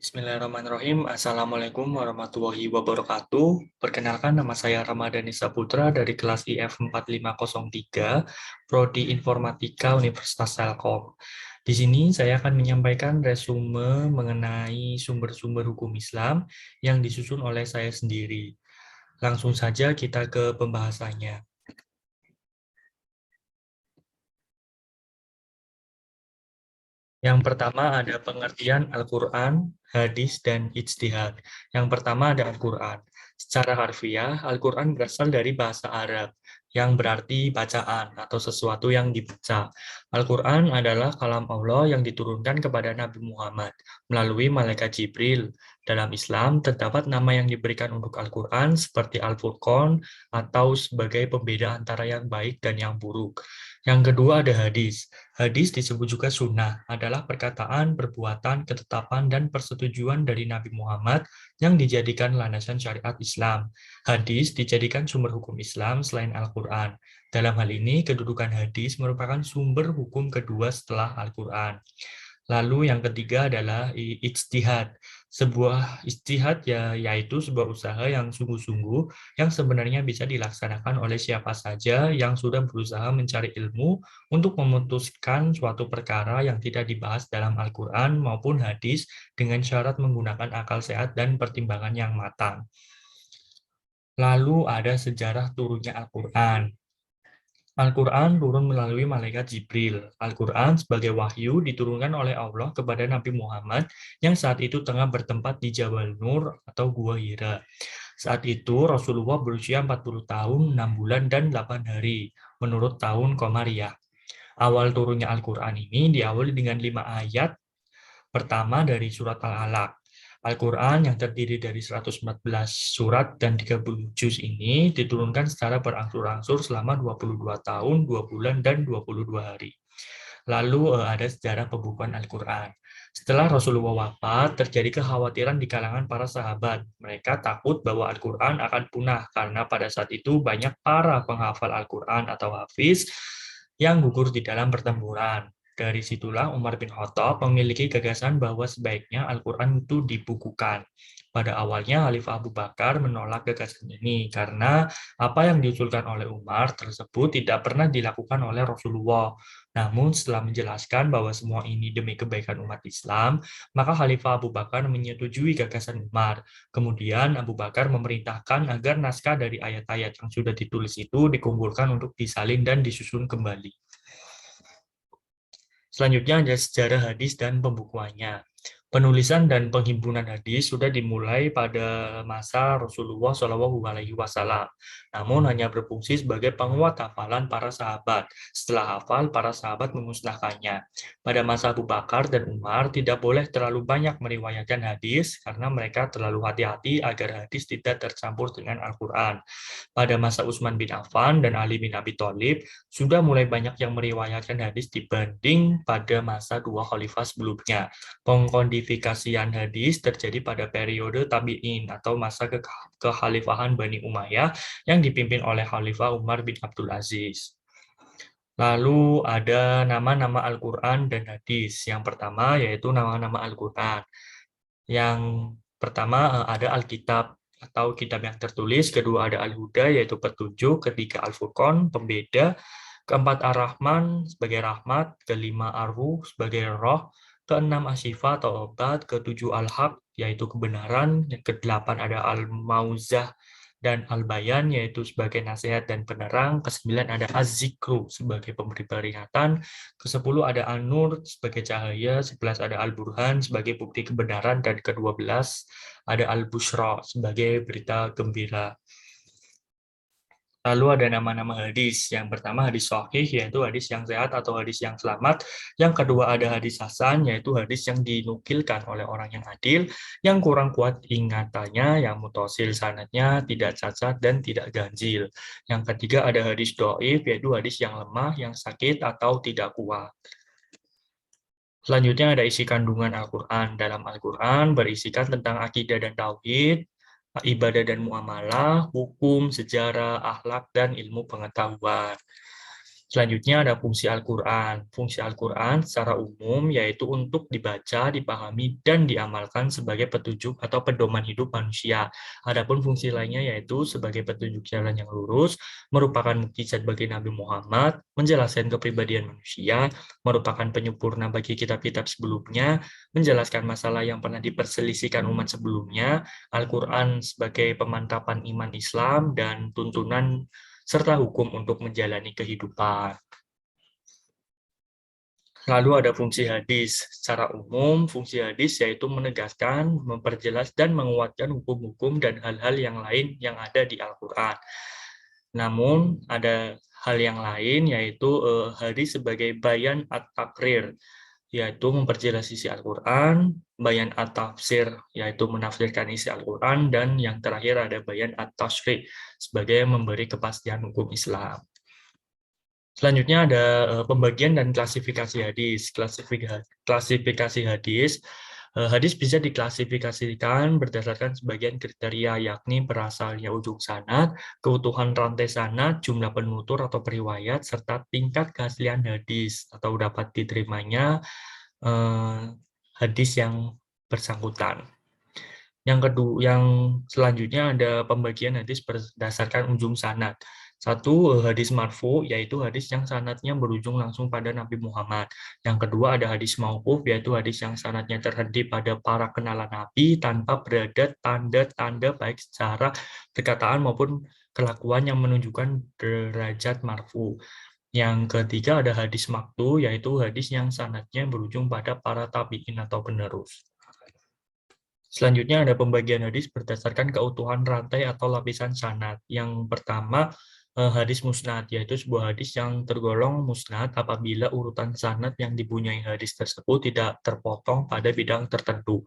Bismillahirrahmanirrahim. Assalamualaikum warahmatullahi wabarakatuh. Perkenalkan, nama saya Ramadhani Saputra dari kelas IF 4503, Prodi Informatika Universitas Telkom. Di sini saya akan menyampaikan resume mengenai sumber-sumber hukum Islam yang disusun oleh saya sendiri. Langsung saja kita ke pembahasannya. Yang pertama ada pengertian Al-Quran, hadis, dan ijtihad. Yang pertama ada Al-Quran. Secara harfiah, Al-Quran berasal dari bahasa Arab, yang berarti bacaan atau sesuatu yang dibaca. Al-Quran adalah kalam Allah yang diturunkan kepada Nabi Muhammad melalui malaikat Jibril. Dalam Islam, terdapat nama yang diberikan untuk Al-Quran seperti Al-Furqan atau sebagai pembeda antara yang baik dan yang buruk. Yang kedua ada hadis. Hadis disebut juga sunnah, adalah perkataan, perbuatan, ketetapan, dan persetujuan dari Nabi Muhammad yang dijadikan landasan syariat Islam. Hadis dijadikan sumber hukum Islam selain Al-Quran. Dalam hal ini, kedudukan hadis merupakan sumber hukum kedua setelah Al-Quran. Lalu yang ketiga adalah ijtihad. Sebuah ijtihad yaitu sebuah usaha yang sungguh-sungguh yang sebenarnya bisa dilaksanakan oleh siapa saja yang sudah berusaha mencari ilmu untuk memutuskan suatu perkara yang tidak dibahas dalam Al-Quran maupun hadis dengan syarat menggunakan akal sehat dan pertimbangan yang matang. Lalu ada sejarah turunnya Al-Quran. Al-Quran turun melalui malaikat Jibril. Al-Quran sebagai wahyu diturunkan oleh Allah kepada Nabi Muhammad yang saat itu tengah bertempat di Jabal Nur atau Gua Hira. Saat itu Rasulullah berusia 40 tahun, 6 bulan, dan 8 hari menurut tahun Komariah. Awal turunnya Al-Quran ini diawali dengan 5 ayat pertama dari surat Al-Alaq. Al-Quran yang terdiri dari 114 surat dan 30 juz ini diturunkan secara berangsur-angsur selama 22 tahun, 2 bulan, dan 22 hari. Lalu ada sejarah pembukuan Al-Quran. Setelah Rasulullah wafat, terjadi kekhawatiran di kalangan para sahabat. Mereka takut bahwa Al-Quran akan punah karena pada saat itu banyak para penghafal Al-Quran atau hafiz yang gugur di dalam pertempuran. Dari situlah Umar bin Khattab memiliki gagasan bahwa sebaiknya Al-Quran itu dibukukan. Pada awalnya Khalifah Abu Bakar menolak gagasan ini karena apa yang diusulkan oleh Umar tersebut tidak pernah dilakukan oleh Rasulullah. Namun setelah menjelaskan bahwa semua ini demi kebaikan umat Islam, maka Khalifah Abu Bakar menyetujui gagasan Umar. Kemudian Abu Bakar memerintahkan agar naskah dari ayat-ayat yang sudah ditulis itu dikumpulkan untuk disalin dan disusun kembali. Selanjutnya ada sejarah hadis dan pembukuannya. Penulisan dan penghimpunan hadis sudah dimulai pada masa Rasulullah SAW. Namun hanya berfungsi sebagai penguat hafalan para sahabat. Setelah hafal, para sahabat memusnahkannya. Pada masa Abu Bakar dan Umar tidak boleh terlalu banyak meriwayatkan hadis karena mereka terlalu hati-hati agar hadis tidak tercampur dengan Al-Quran. Pada masa Utsman bin Affan dan Ali bin Abi Thalib, sudah mulai banyak yang meriwayatkan hadis dibanding pada masa dua khalifah sebelumnya. Pengkodifikasian hadis terjadi pada periode Tabi'in atau masa kekhalifahan Bani Umayyah yang dipimpin oleh Khalifah Umar bin Abdul Aziz. Lalu ada nama-nama Al-Quran dan hadis. Yang pertama yaitu nama-nama Al-Quran. Yang pertama ada Alkitab atau kitab yang tertulis, kedua ada Al-Huda yaitu petunjuk, ketiga Al-Furqan pembeda, keempat Ar-Rahman sebagai rahmat, kelima Ar-Ruh sebagai roh, keenam Asyifa atau obat, ketujuh Al-Haq yaitu kebenaran, yang kedelapan ada Al-Mauzah dan Al-Bayan yaitu sebagai nasihat dan penerang, kesembilan ada Az-Zikru sebagai pemberi peringatan, ke-10 ada An-Nur sebagai cahaya, 11 ada Al-Burhan sebagai bukti kebenaran, dan ke-12 ada Al-Bushra sebagai berita gembira. Lalu ada nama-nama hadis. Yang pertama hadis sahih, yaitu hadis yang sehat atau hadis yang selamat. Yang kedua ada hadis hasan, yaitu hadis yang dinukilkan oleh orang yang adil, yang kurang kuat ingatannya, yang mutasil sanadnya, tidak cacat dan tidak ganjil. Yang ketiga ada hadis dhaif, yaitu hadis yang lemah, yang sakit atau tidak kuat. Selanjutnya ada isi kandungan Al-Quran. Dalam Al-Quran berisikan tentang akidah dan tauhid, ibadah dan muamalah, hukum, sejarah, akhlak, dan ilmu pengetahuan. Selanjutnya ada fungsi Al-Quran. Fungsi Al-Quran secara umum yaitu untuk dibaca, dipahami, dan diamalkan sebagai petunjuk atau pedoman hidup manusia. Adapun fungsi lainnya yaitu sebagai petunjuk jalan yang lurus, merupakan mukjizat bagi Nabi Muhammad, menjelaskan kepribadian manusia, merupakan penyempurna bagi kitab-kitab sebelumnya, menjelaskan masalah yang pernah diperselisihkan umat sebelumnya, Al-Quran sebagai pemantapan iman Islam, dan tuntunan serta hukum untuk menjalani kehidupan. Lalu ada fungsi hadis. Secara umum, fungsi hadis yaitu menegaskan, memperjelas, dan menguatkan hukum-hukum dan hal-hal yang lain yang ada di Al-Quran. Namun, ada hal yang lain yaitu hadis sebagai bayan at-takrir, yaitu memperjelas isi Al-Quran, bayan at-tafsir, yaitu menafsirkan isi Al-Quran, dan yang terakhir ada bayan at-tashri' sebagai memberi kepastian hukum Islam. Selanjutnya ada pembagian dan klasifikasi hadis. Klasifikasi hadis. Hadis bisa diklasifikasikan berdasarkan sebagian kriteria, yakni berasalnya ujung sanad, keutuhan rantai sanad, jumlah penutur atau periwayat, serta tingkat keaslian hadis atau dapat diterimanya hadis yang bersangkutan. Yang selanjutnya ada pembagian hadis berdasarkan ujung sanad. Satu, hadis marfu, yaitu hadis yang sanadnya berujung langsung pada Nabi Muhammad. Yang kedua ada hadis mauquf, yaitu hadis yang sanadnya terhenti pada para kenalan Nabi tanpa berada tanda-tanda baik secara perkataan maupun kelakuan yang menunjukkan derajat marfu. Yang ketiga ada hadis maqtu, yaitu hadis yang sanadnya berujung pada para tabi'in atau penerus. Selanjutnya ada pembagian hadis berdasarkan keutuhan rantai atau lapisan sanad. Yang pertama, hadis musnad, yaitu sebuah hadis yang tergolong musnad apabila urutan sanad yang dipunyai hadis tersebut tidak terpotong pada bidang tertentu.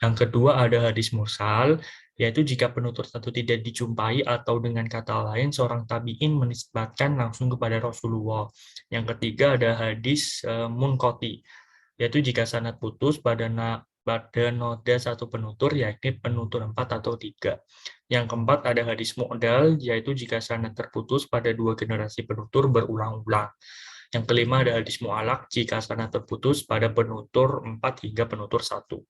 Yang kedua ada hadis mursal, yaitu jika penutur satu tidak dijumpai atau dengan kata lain seorang tabi'in menisbatkan langsung kepada Rasulullah. Yang ketiga ada hadis munqati, yaitu jika sanad putus pada noda satu penutur, yakni penutur 4 atau 3. Yang keempat ada hadis mu'dal, yaitu jika sanad terputus pada 2 generasi penutur berulang-ulang. Yang kelima ada hadis mu'alaq, jika sanad terputus pada penutur 4 hingga penutur 1.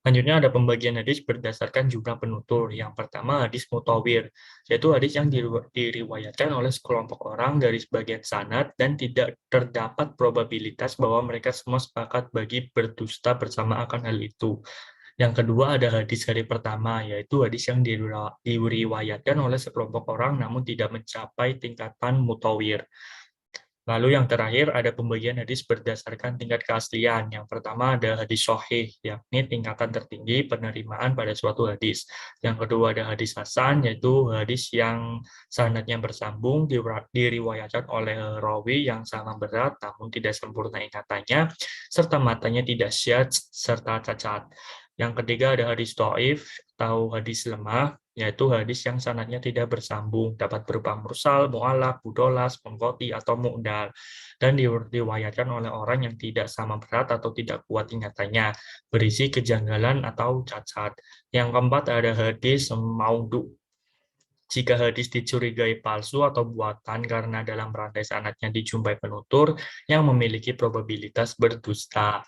Selanjutnya ada pembagian hadis berdasarkan jumlah penutur. Yang pertama hadis mutawir, yaitu hadis yang diriwayatkan oleh sekelompok orang dari sebagian sanad dan tidak terdapat probabilitas bahwa mereka semua sepakat bagi berdusta bersama akan hal itu. Yang kedua ada hadis hari pertama, yaitu hadis yang diriwayatkan oleh sekelompok orang namun tidak mencapai tingkatan mutawir. Lalu yang terakhir ada pembagian hadis berdasarkan tingkat keaslian. Yang pertama ada hadis sahih, yakni tingkatan tertinggi penerimaan pada suatu hadis. Yang kedua ada hadis hasan, yaitu hadis yang sanadnya bersambung, diriwayatkan oleh rawi yang sama berat namun tidak sempurna ingatannya, serta matanya tidak syadz serta cacat. Yang ketiga ada hadis dhaif atau hadis lemah, yaitu hadis yang sanadnya tidak bersambung, dapat berupa mursal, mu'alaq, mudolas, munqati, atau mu'dal, dan diriwayatkan oleh orang yang tidak sama berat atau tidak kuat ingatannya, berisi kejanggalan atau cacat. Yang keempat ada hadis maudhu. Jika hadis dicurigai palsu atau buatan karena dalam rantai sanadnya dijumpai penutur yang memiliki probabilitas berdusta.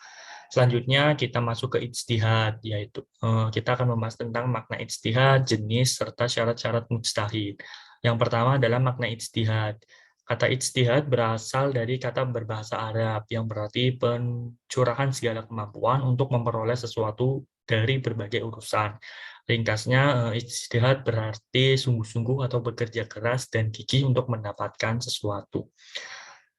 Selanjutnya kita masuk ke ijtihad, yaitu kita akan membahas tentang makna ijtihad, jenis, serta syarat-syarat mujtahid. Yang pertama adalah makna ijtihad. Kata ijtihad berasal dari kata berbahasa Arab yang berarti pencurahan segala kemampuan untuk memperoleh sesuatu dari berbagai urusan. Ringkasnya, ijtihad berarti sungguh-sungguh atau bekerja keras dan gigih untuk mendapatkan sesuatu.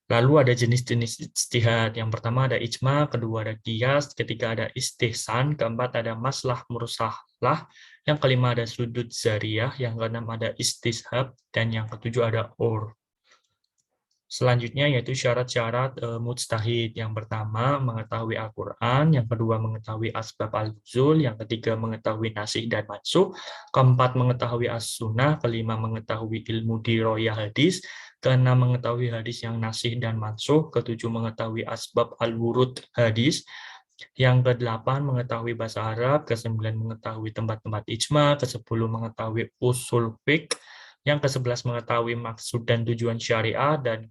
Lalu ada jenis-jenis ijtihad. Yang pertama ada ijma, kedua ada qiyas, ketiga ada istihsan, keempat ada maslah mursalah, yang kelima ada sudud zariyah, yang keenam ada istishab, dan yang ketujuh ada ur. Selanjutnya yaitu syarat-syarat mujtahid. Yang pertama mengetahui Al-Quran, yang kedua mengetahui asbab al-nuzul, yang ketiga mengetahui nasikh dan mansukh, keempat mengetahui as-sunnah, kelima mengetahui ilmu diroyah hadis, keenam mengetahui hadis yang nasikh dan mansukh, ketujuh mengetahui asbab al-wurud hadis, yang kedelapan mengetahui bahasa Arab, kesembilan mengetahui tempat-tempat ijma, kesepuluh mengetahui usul fiqh, Yang ke-11 mengetahui maksud dan tujuan syariah, dan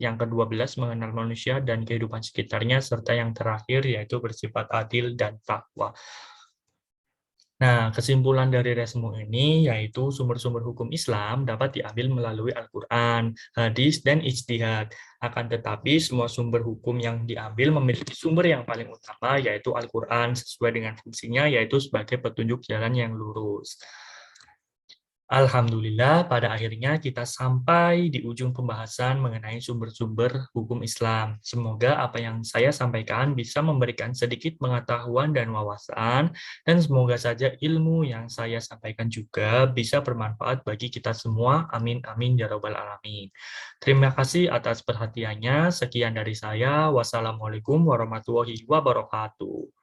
yang ke-12 mengenal manusia dan kehidupan sekitarnya, serta yang terakhir yaitu bersifat adil dan takwa. Nah, kesimpulan dari resume ini yaitu sumber-sumber hukum Islam dapat diambil melalui Al-Quran, hadis, dan ijtihad. Akan tetapi, semua sumber hukum yang diambil memiliki sumber yang paling utama, yaitu Al-Quran, sesuai dengan fungsinya, yaitu sebagai petunjuk jalan yang lurus. Alhamdulillah, pada akhirnya kita sampai di ujung pembahasan mengenai sumber-sumber hukum Islam. Semoga apa yang saya sampaikan bisa memberikan sedikit pengetahuan dan wawasan, dan semoga saja ilmu yang saya sampaikan juga bisa bermanfaat bagi kita semua. Amin, amin, ya rabbal alamin. Terima kasih atas perhatiannya. Sekian dari saya. Wassalamualaikum warahmatullahi wabarakatuh.